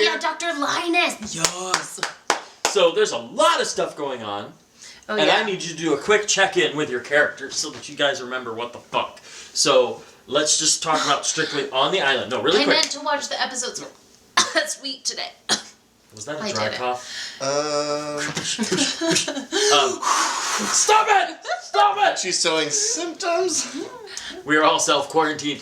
yeah, Dr. Linus. Yes. So there's a lot of stuff going on. Oh, and yeah. I need you to do a quick check-in with your characters so that you guys remember what the fuck. So let's just talk about strictly on the island. No, really quick. I meant to watch the episodes this week today. Was that a dry cough? Stop it! Stop it! She's showing symptoms. We are all self-quarantined.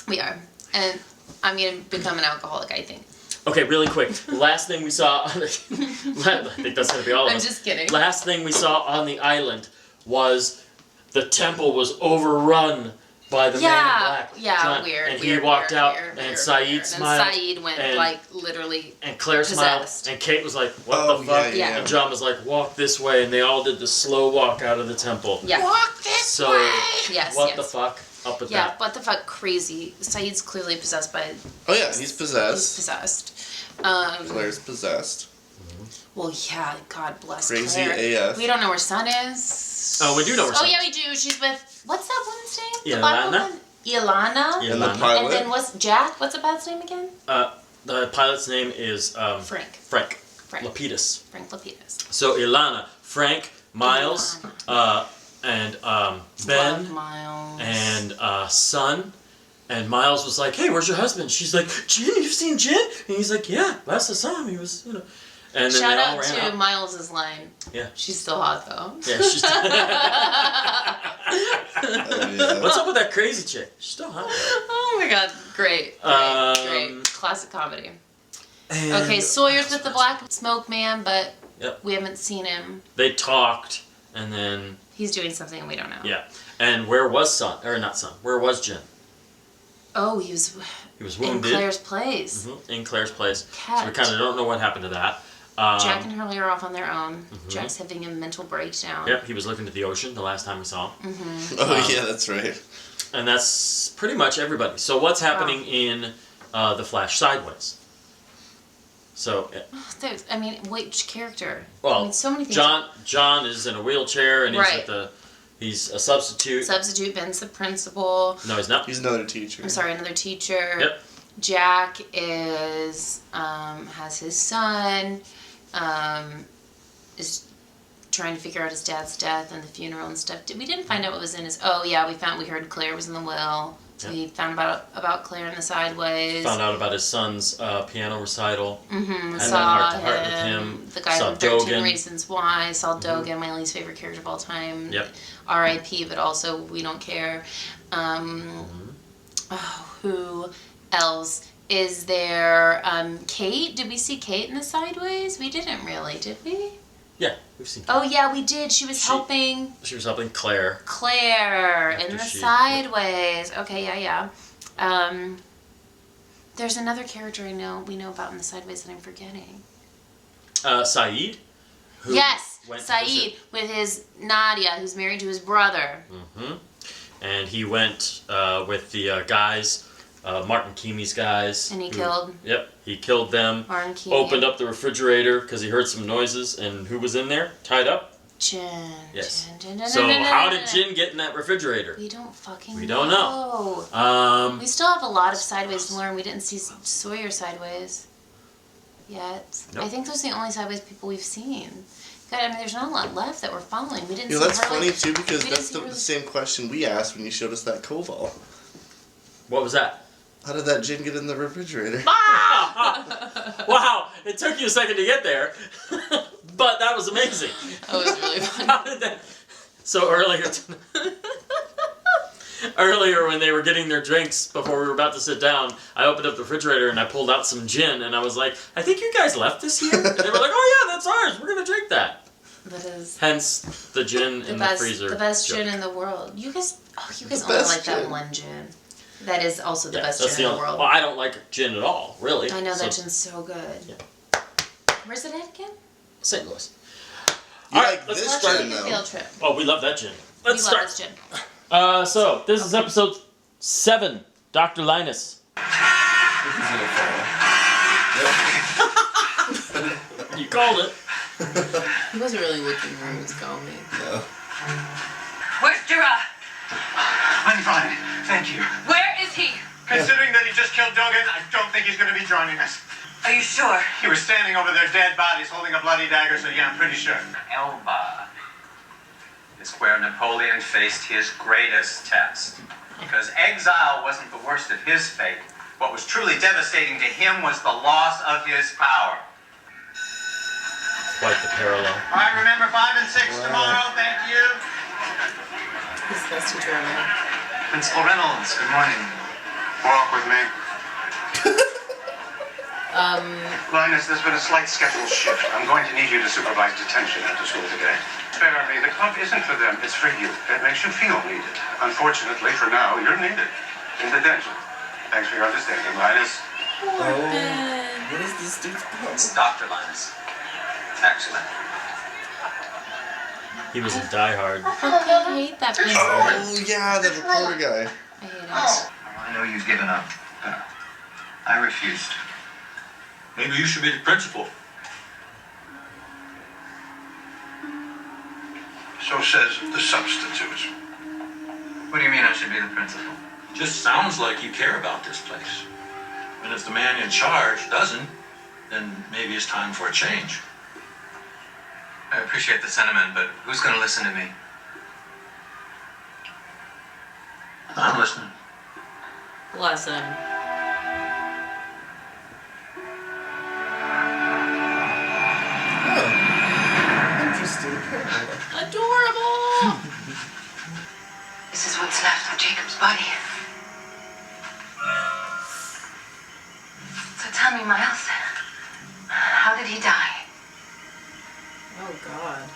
We are. And I'm going to become an alcoholic, I think. Okay, really quick. Last thing we saw on the... I think that's going to be all of us. I'm just kidding. Last thing we saw on the island was the temple was overrun by the man in black. Yeah, John, weird. And weird, he walked weird, out, weird, and weird, Saeed weird. smiled. And Saeed went, like, literally And Claire possessed. smiled. And Kate was like, what the fuck? Yeah. And John was like, walk this way. And they all did the slow walk out of the temple. Yeah. Walk this way. Yes, What yes. the fuck? Up with Yeah, that. what the fuck, crazy. Saeed's clearly possessed by... Oh yeah, he's possessed. He's possessed. Claire's possessed. Well, yeah, God bless Crazy Claire. AF. We don't know where Sun is. Oh, we do know where Sun Oh, yeah, is. we do. She's with... What's that woman's name? The Ilana? black woman? Ilana. And the Ilana. pilot. And then what's Jack? What's the pilot's name again? The pilot's name is Frank. Frank. Frank. Lapidus. Frank Lapidus. So Ilana, Frank, Miles, and Ben, Love Miles. and Son. And Miles was like, hey, where's your husband? She's like, Jin, you've seen Jin? And he's like, yeah, last I saw him, he was, you know. And then Shout they all out ran to out. Miles' line. Yeah. She's still hot, though. Yeah, she's Yeah. What's up with that crazy chick? She's still hot. Oh my god, great. Great. Classic comedy. And Okay, Sawyer's with the black smoke man, but Yep. we haven't seen him. They talked, and then, He's doing something and we don't know. yeah. And where was Son? Or not Son. Where was Jin? Oh, he was in wounded. Claire's place. In Claire's place. So we Kept. kind of don't know what happened to that. Jack and Hurley are off on their own. Jack's having a mental breakdown. Yep, he was looking at the ocean the last time we saw him. Oh yeah, that's right. And that's pretty much everybody. So what's happening in the Flash Sideways? So, I mean, which character? well, I mean, so many things. John is in a wheelchair, and he's a substitute. Substitute, Ben's the principal. No, he's not. He's another teacher. I'm sorry, another teacher. Yep. Jack is has his son, is trying to figure out his dad's death and the funeral and stuff. We didn't find out what was in his. Oh yeah, we heard Claire was in the will. So Yep. we found about Claire in the Sideways. Found out about his son's piano recital. Mm-hmm. Had Saw that heart-to-heart with him. The guy Saw from 13 Dogen. Reasons Why. Saw Dogen, my least favorite character of all time. Yep. R.I.P. But also we don't care. Who else is there? Kate. Did we see Kate in the Sideways? We didn't really, did we? Yeah, we've seen. Oh yeah, we did. She was helping She was helping Claire. Claire in After the she- Sideways. Okay, yeah. There's another character we know about in the Sideways that I'm forgetting. Saeed. Who Yes, went to Saeed visit- with his Nadia, who's married to his brother. And he went with the guys, Martin Keamy's guys. And he killed- Yep, he killed them. Martin Keamy. Opened up the refrigerator because he heard some noises, and who was in there? Tied up? Jin. Yes. Jin. So how did Jin get in that refrigerator? We don't fucking We don't know. We still have a lot of Sideways to learn. We didn't see Sawyer Sideways yet. Nope. I think those are the only Sideways people we've seen. God, I mean, there's not a lot left that we're following. We didn't You see know, that's Hurley. funny too because we that's didn't see the same question we asked when you showed us that Koval. What was that? How did that gin get in the refrigerator? Wow, it took you a second to get there, but that was amazing. That was really fun. How did that? So earlier when they were getting their drinks before we were about to sit down, I opened up the refrigerator and I pulled out some gin and I was like, I think you guys left this here? And they were like, oh yeah, that's ours. We're gonna drink that. That is Hence the gin in the freezer. the best joke. gin in the world. You guys The only best like that gin. one gin. That is also the Yeah, best that's gin in the only- world. Well, I don't like gin at all, really. I know So- that gin's so good. Yeah. Where's it at again? St. Louis. You All right, like let's this Let's start. take gin a though? field trip. Oh, we love that gin. Let's we start. love this gin. So this is episode 7. Dr. Linus. You called it. He wasn't really looking where he was going. No. Where's Jira? I'm fine, thank you. Where is he? Considering that he just killed Dogen, I don't think he's going to be joining us. Are you sure? You were standing over their dead bodies holding a bloody dagger, so yeah, I'm pretty sure. Elba is where Napoleon faced his greatest test. Because exile wasn't the worst of his fate. What was truly devastating to him was the loss of his power. Quite the parallel. All right, remember 5 and 6 tomorrow. Thank you. He's supposed to German. Principal Reynolds, good morning. Walk with me. Linus, there's been a slight schedule shift. I'm going to need you to supervise detention after school today. Spare me. The club isn't for them. It's for you. It makes you feel needed. Unfortunately, for now, you're needed. In detention. Thanks for your understanding, Linus. What is this dude's problem? It's Dr. Linus. Excellent. He was a diehard. I hate that person. Oh, yeah, the reporter guy. I hate him. I know you've given up, but I refused. Maybe you should be the principal. So says the substitute. What do you mean I should be the principal? Just sounds like you care about this place. And if the man in charge doesn't, then maybe it's time for a change. I appreciate the sentiment, but who's going to listen to me? I'm listening. Bless him. Oh, interesting. Adorable. This is what's left of Jacob's body. So tell me, Miles, how did he die? Oh God.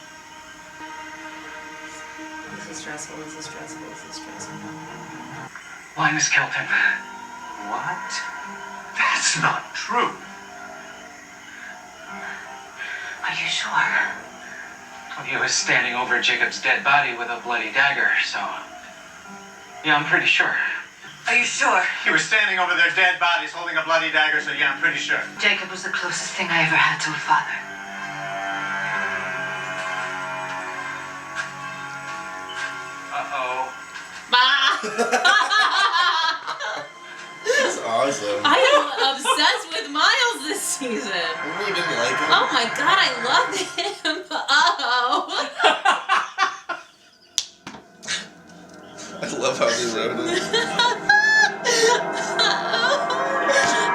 This is stressful. This is stressful. This is stressful. Linus killed him. What? That's not true. Are you sure? Well, he was standing over Jacob's dead body with a bloody dagger, so... Yeah, I'm pretty sure. Are you sure? You were standing over their dead bodies holding a bloody dagger, so yeah, I'm pretty sure. Jacob was the closest thing I ever had to a father. Uh-oh. That's awesome. I am obsessed with Miles this season. I really didn't like him. Oh my God, I love him. Uh-oh. I love how they wrote it.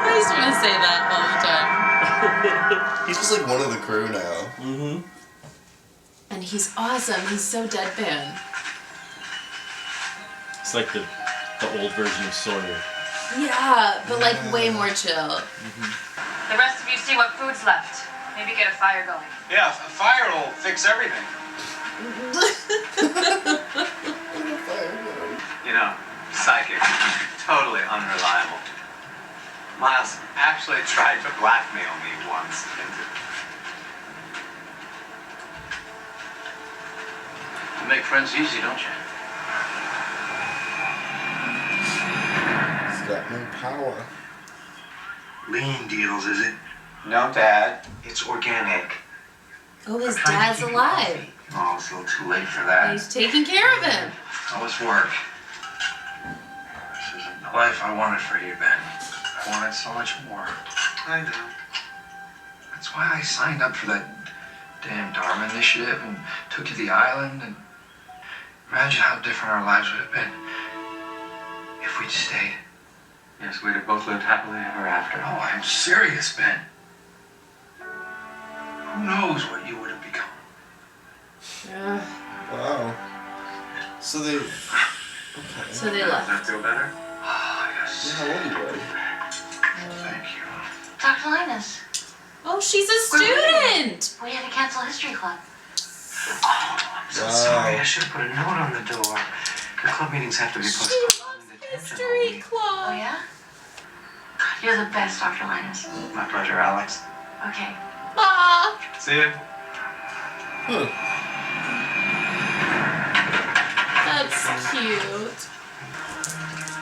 I just want to say that all the time. He's just like one of the crew now. Mm-hmm. And he's awesome. He's so deadpan. It's like the old version of Sawyer. Yeah, but like way more chill. The rest of you see what food's left. Maybe get a fire going. Yeah, a fire will fix everything. You know, psychic. Totally unreliable. Miles actually tried to blackmail me once. You make friends easy, don't you? He's got no power. Lean deals, is it? No, Dad. It's organic. Oh, his dad's alive. Oh, it's a little too late for that. He's taking care of him. How was work? This isn't the life I wanted for you, Ben. I wanted so much more. I know. That's why I signed up for that damn Dharma initiative and took you to the island. And imagine how different our lives would have been if we'd stayed. Yes, we'd have both lived happily ever after. No, I'm serious, Ben. Who knows what you would have become? Wow. So they... Okay. So they Does left. that feel better? Ah, yes. How old are you? Thank you. Dr. Linus, Oh, she's a student. we had to cancel history club. Oh, I'm so Wow. sorry. I should have put a note on the door. The club meetings have to be She postponed. loves in detention all history week. Oh, club. yeah? God, you're the best, Dr. Linus. My pleasure, Alex. Okay. Ah. See you. That's cute.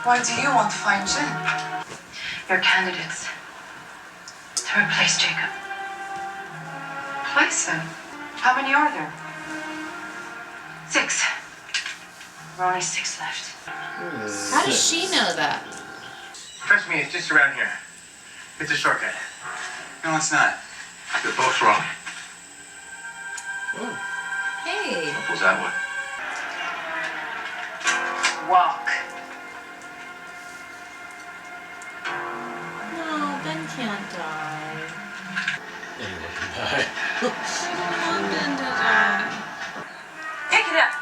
Why do you want to find Jen? You're candidates to replace Jacob. Replace him? How many are there? 6. We're only 6 left. How does she know that? Trust me, it's just around here. It's a shortcut. No, it's not. You're both wrong. Oh. Hey. What was that one? Walk. No, Ben can't die. Anyone can die. I don't want Ben to die. Pick it up.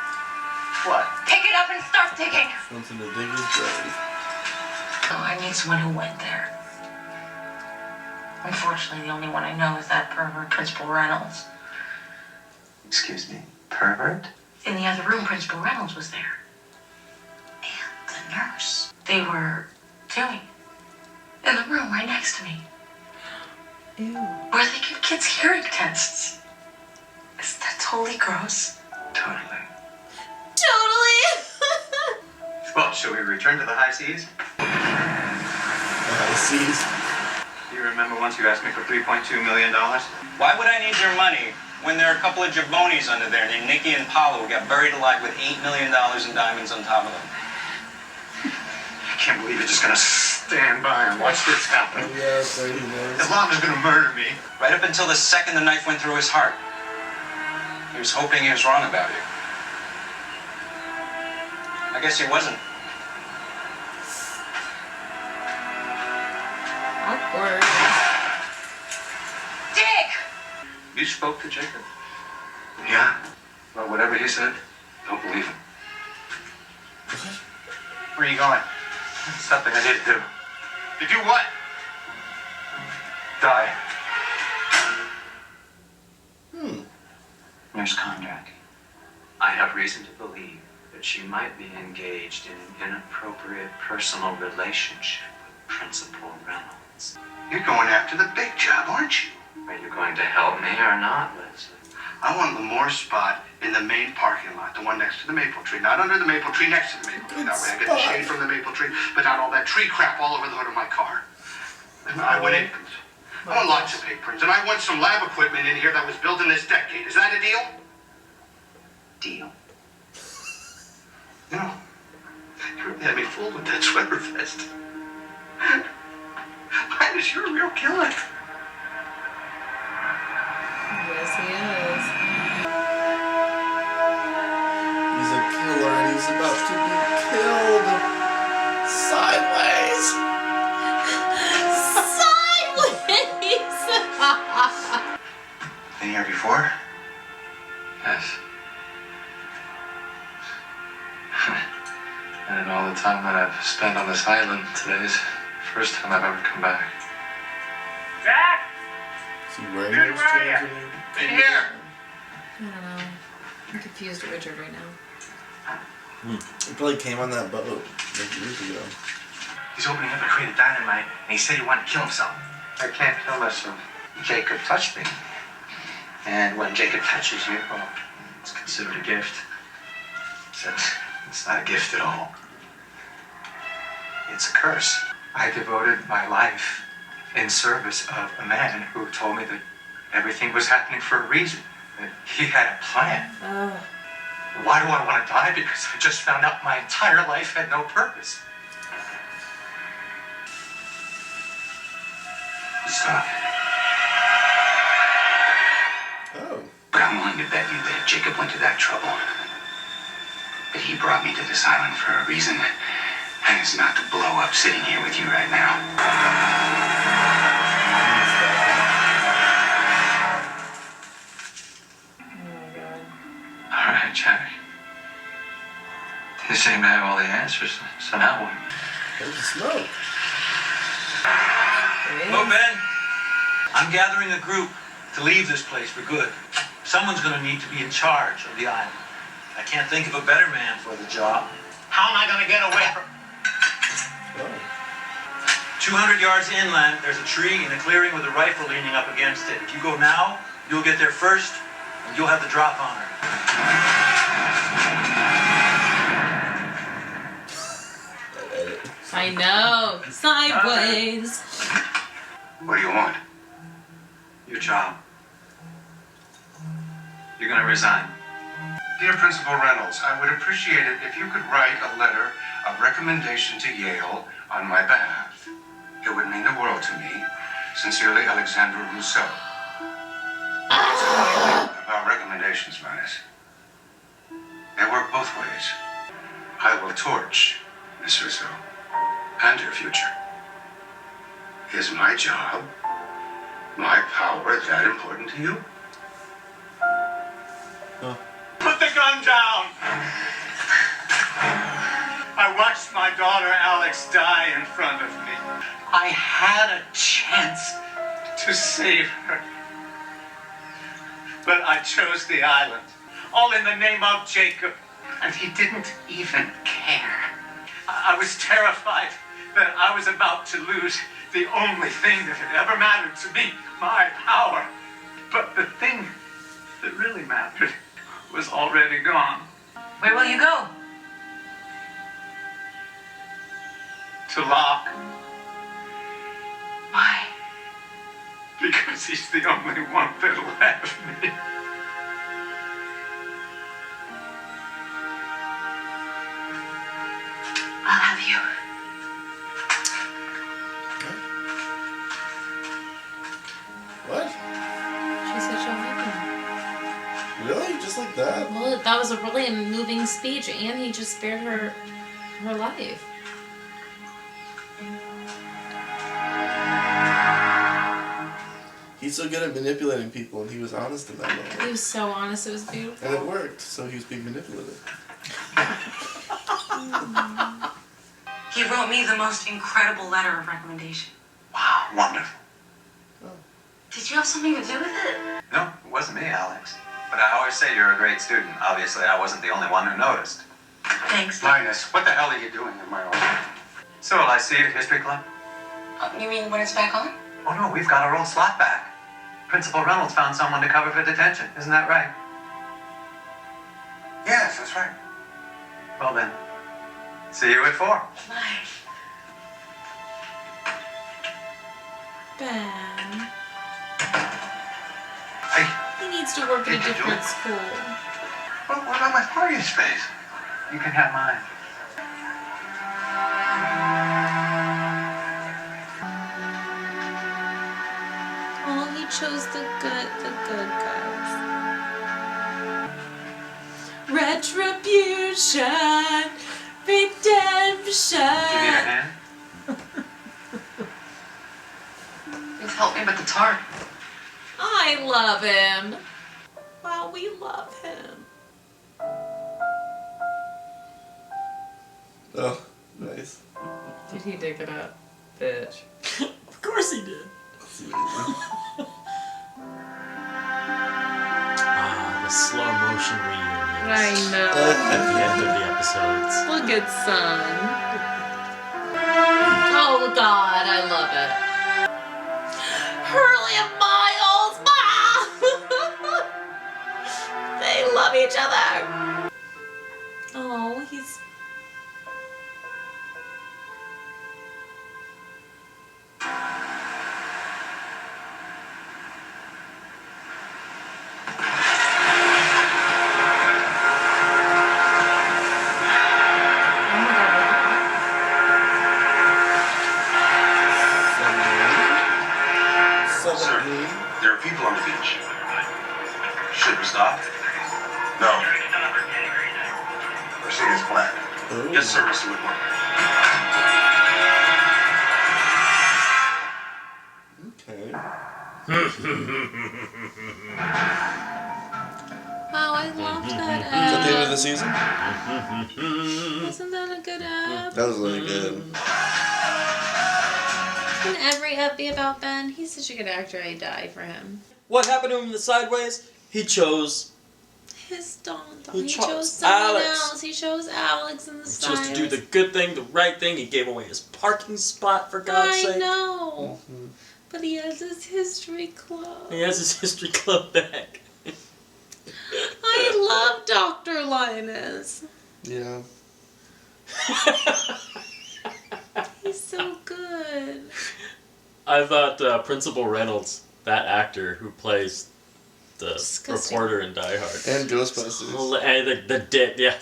What? Pick it up and start digging. Something to dig his grave. Oh, I need someone who went there. Unfortunately, the only one I know is that pervert, Principal Reynolds. Excuse me, pervert? In the other room, Principal Reynolds was there. And the nurse. They were doing in the room right next to me. Ew. Where they give kids hearing tests. Isn't that totally gross? Totally. Totally. Well, shall we return to the high seas? Seas. You remember once you asked me for $3.2 million? Why would I need your money when there are a couple of jabronis under there named Nicky and Paulo who got buried alive with $8 million in diamonds on top of them? I can't believe you're just gonna stand by and watch this happen. Oh, yeah, there he was. Islam is gonna murder me. Right up until the second the knife went through his heart. He was hoping he was wrong about you. I guess he wasn't. Awkward. Dig! You spoke to Jacob? Yeah. Well, whatever he said, don't believe him. Where are you going? Something I didn't do. To do what? Die. Nurse Conrad, I have reason to believe that she might be engaged in an inappropriate personal relationship with Principal Reynolds. You're going after the big job, aren't you? Are you going to help me or not, Leslie? I want Lamore's spot in the main parking lot, the one next to the maple tree. Not under the maple tree, next to the maple tree. That way I get the shade from the maple tree, but not all that tree crap all over the hood of my car. And I want aprons. I want lots of aprons. And I want some lab equipment in here that was built in this decade. Is that a deal? Deal. No. You really had me fooled with that sweater vest. Linus, you're a real killer. Yes, he is. He's a killer and he's about to be killed. Sideways. Sideways. Been here before? Yes. And all the time that I've spent on this island, today's the first time I've ever come back. Jack! Is he wearing Dude, those where are chains you? or In here! I don't know. I'm confused at Richard right now. He probably came on that boat like years ago. He's opening up a crate of dynamite, and he said he wanted to kill himself. I can't kill myself. Jacob touched me. And when Jacob touches you, well, it's considered a gift. It's not a gift at all. It's a curse. I devoted my life in service of a man who told me that everything was happening for a reason, that he had a plan. Oh. Why do I want to die? Because I just found out my entire life had no purpose. Stop. Oh. But I'm willing to bet you that if Jacob went to that trouble, that he brought me to this island for a reason, and it's not to blow up sitting here with you right now. Oh my god. All right, Jack. You seem to have all the answers, so now what? There's the smoke. Hello, Ben. I'm gathering a group to leave this place for good. Someone's going to need to be in charge of the island. I can't think of a better man for the job. How am I going to get away from... Oh. 200 yards inland, there's a tree in a clearing with a rifle leaning up against it. If you go now, you'll get there first, and you'll have the drop on her. I know. Sideways. What do you want? Your job. You're going to resign. Dear Principal Reynolds, I would appreciate it if you could write a letter of recommendation to Yale on my behalf. It would mean the world to me. Sincerely, Alexandra Rousseau. That's what I think about recommendations, Linus. They work both ways. I will torch Miss Rousseau and her future. Is my job, my power, that important to you? Put the gun down! I watched my daughter Alex die in front of me. I had a chance to save her. But I chose the island, all in the name of Jacob. And he didn't even care. I was terrified that I was about to lose the only thing that had ever mattered to me, my power. But the thing that really mattered was already gone. Where will you go? To Locke, Why? because he's the only one that'll have me. I'll have you. What? She said she'll have him. Really? Just like that? Well, that was a really moving speech, and he just spared her life. He's so good at manipulating people, and he was honest in that moment. He was so honest, it was beautiful. And it worked, so he was being manipulative. He wrote me the most incredible letter of recommendation. Wow, wonderful. Did you have something to do with it? No, it wasn't me, Alex. But I always say you're a great student. Obviously, I wasn't the only one who noticed. Thanks. Linus, what the hell are you doing in my office? So will I see you at History Club? You mean when it's back on? Oh no, we've got our old slot back. Principal Reynolds found someone to cover for detention. Isn't that right? Yes, that's right. Well then, see you at 4. Bye. Ben. Hey, He needs to work at a Did you do different it? school. what about my party space? You can have mine. Oh, he chose the good guys. Retribution, redemption. Do you need a hand? Please help me with the tart. I love him. Wow, we love him. Oh, nice. Did he dig it up? Bitch. Of course he did. That's amazing. Ah, the slow motion reunions. I know. At the end of the episodes. Look at Son. Oh God, I love it. Hurley and Miles, they love each other. Oh, he's. Sir, there are people on the beach. Should we stop? No. Proceed as planned. Oh. Yes, sir, Mr. Whitmore. Okay. Wow, I loved that Is that the end of the app. season? Isn't that a good app? That was really good. Can every app be about Ben? He's such a good actor, I'd die for him. What happened to him in the Sideways? He chose His Don. He He chose chose someone Alex. else. He chose Alex in the just to Sideways. do the good thing, the right thing. He gave away his parking spot, for God's I sake. know. But he has his history club. He has his history club back. I love Dr. Linus. Yeah. He's so good. I thought Principal Reynolds, that actor who plays the Disgusting. reporter in Die Hard. And Ghostbusters. And the dick, yeah.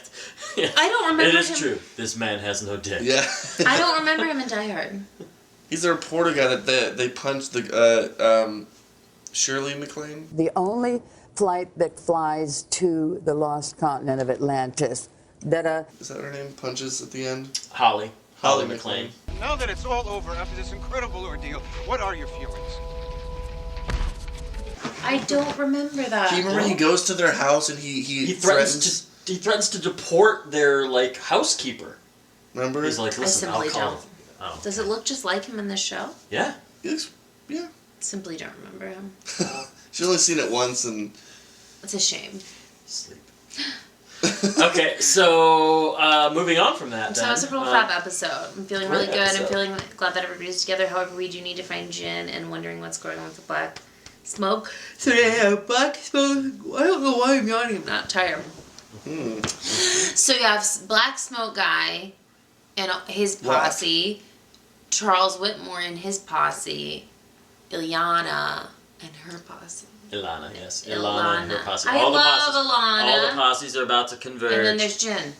I don't remember It is him. true. This man has no dick. Yeah. I don't remember him in Die Hard. He's the reporter guy that they punched the Shirley MacLaine. The only flight that flies to the lost continent of Atlantis. Is that her name? Punches at the end? Holly McLean. Now that it's all over after this incredible ordeal, what are your feelings? I don't remember that. He goes to their house and he threatens to deport their like housekeeper. Remember? He's like, listen, I simply I'll call don't. him. Oh. Does it look just like him in this show? Yeah. Yeah. Simply don't remember him. She's only seen it once and... It's a shame. Sleep. Okay, so moving on from that. So it's a real fab episode. I'm feeling really good. episode. I'm feeling glad that everybody's together. However, we do need to find Jin and wondering what's going on with the black smoke. So they have black smoke. I don't know why I'm yawning. I'm not tired. So you have Black Smoke Guy and his posse, Charles Whitmore and his posse, Ilyana and her posse. Ilana, yes. Ilana and her posse. I love Ilana. All the posses are about to converge. And then there's Jin.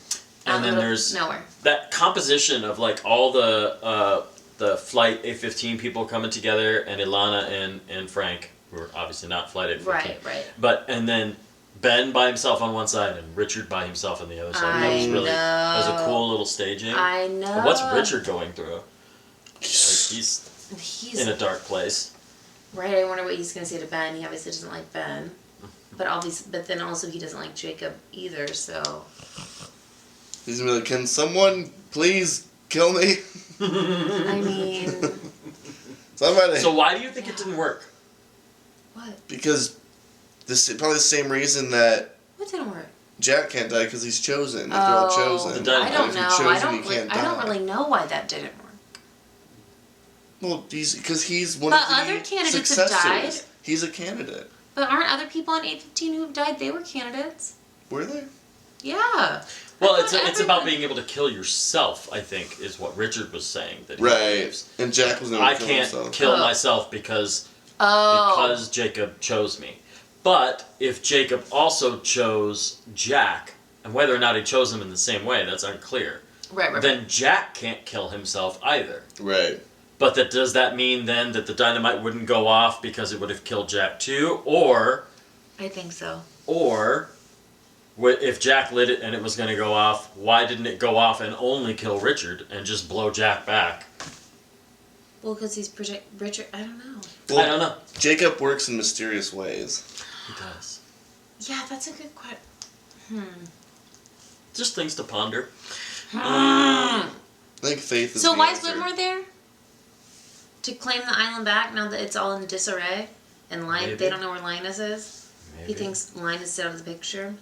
And then there's nowhere. That composition of like all the Flight A15 people coming together, and Ilana and Frank, who are obviously not Flight A15. Right. But and then Ben by himself on one side and Richard by himself on the other side. That was a cool little staging. I know. But what's Richard going through? Like, he's in a dark place. Right, I wonder what he's going to say to Ben. He obviously doesn't like Ben. But then also he doesn't like Jacob either, so... He's going to be like, can someone please kill me? I mean... Somebody. So why do you think it didn't work? What? Because probably the same reason that What didn't work? Jack can't die because he's chosen. Like, they're all chosen. I don't know. Chosen, I don't really know why that didn't work. Well, because he's one of the other candidates successors. have died. He's a candidate. But aren't other people on 815 who have died, they were candidates? Were they? Yeah. Well, it's about being able to kill yourself, I think, is what Richard was saying. That he believes. And Jack was never I kill can't himself. kill myself because Jacob chose me. But if Jacob also chose Jack, and whether or not he chose him in the same way, that's unclear. Right. Then Jack can't kill himself either. Right. But does that mean then that the dynamite wouldn't go off because it would have killed Jack too? Or... I think so. Or... if Jack lit it and it was going to go off, why didn't it go off and only kill Richard and just blow Jack back? Well, because he's Richard. I don't know. Well, I don't know. Jacob works in mysterious ways. He does. Yeah, that's a good question. Just things to ponder. I think Faith is So the why is answer. Whitmore there? To claim the island back now that it's all in disarray? And they don't know where Linus is? Maybe. He thinks Linus is out of the picture?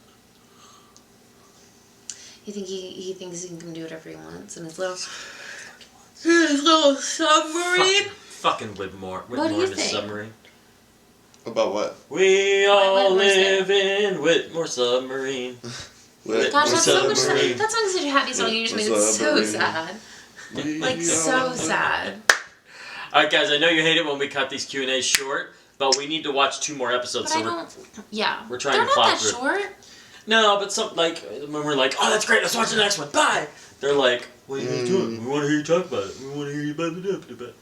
You think he thinks he can do whatever he wants in his little submarine? Fucking Whitmore. What do you in his think? submarine. About what? We all Whitmore's live in Whitmore submarine. Gosh, that's so much. Submarine. That song's such a happy song. You just made it so sad. Like so sad. All right, guys. I know you hate it when we cut these Q&As short, but we need to watch 2 more episodes. But So yeah. we're trying They're to plow not that through. short. No, but when we're like, oh, that's great. Let's watch the next one. Bye. They're like, what are you guys doing? We want to hear you talk about it. We want to hear you about it.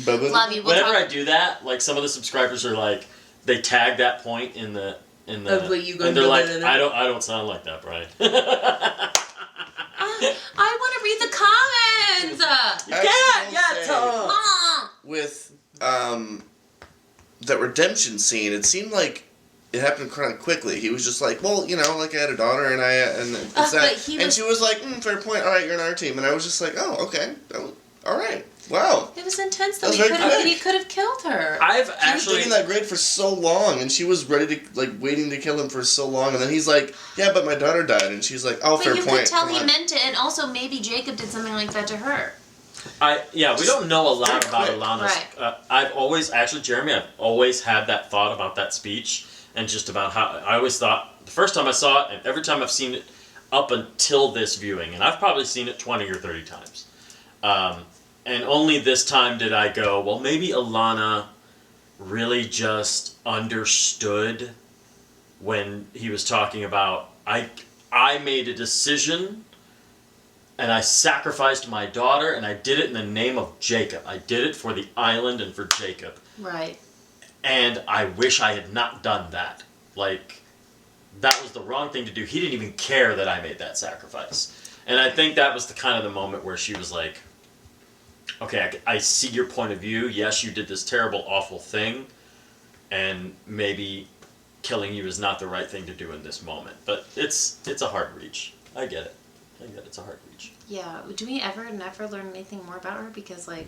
Love you. Whenever I do that, like some of the subscribers are like, they tag that point in the Of what you gonna and they're do like, later. I don't sound like that, Brian. I want to read the comments. You can't, say- Tom. With that redemption scene, it seemed like it happened kind of quickly. He was just like, well, like I had a daughter and it's that. And she was like, fair point. All right, you're on our team. And I was just like, oh, okay, all right, wow. It was intense though. That was very quick. He could have killed her. I've He was actually thinking that grade for so long, and she was ready to waiting to kill him for so long, and then he's like, yeah, but my daughter died, and she's like, oh, But fair you point. could tell come he on. meant it, and also maybe Jacob did something like that to her. we don't know a lot very about quick. Ilana's. Right. I've always had that thought about that speech, and just about how I always thought the first time I saw it, and every time I've seen it up until this viewing, and I've probably seen it 20 or 30 times. And only this time did I go, well, maybe Ilana really just understood when he was talking about, I made a decision and I sacrificed my daughter, and I did it in the name of Jacob. I did it for the island and for Jacob. Right. And I wish I had not done that. Like, that was the wrong thing to do. He didn't even care that I made that sacrifice. And I think that was the kind of the moment where she was like, okay, I see your point of view. Yes, you did this terrible, awful thing, and maybe killing you is not the right thing to do in this moment. But it's a hard reach. I get it. It's a hard reach. Yeah. Do we ever never learn anything more about her? Because, like,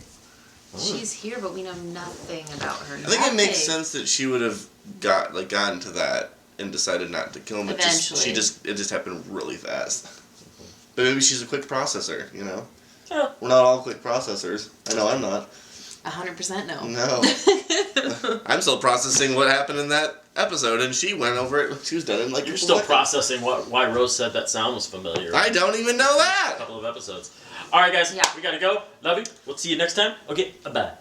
she's here, but we know nothing about her. I think it makes sense that she would have gotten to that and decided not to kill him. Eventually. It just happened really fast. But maybe she's a quick processor, you know? Yeah. We're not all quick processors. I know I'm not. 100% no. No. I'm still processing what happened in that episode, and she went over it. She was done in like. You're still processing why Rose said that sound was familiar. I don't even know that. A couple of episodes. All right, guys. Yeah. We gotta go. Love you. We'll see you next time. Okay. Bye.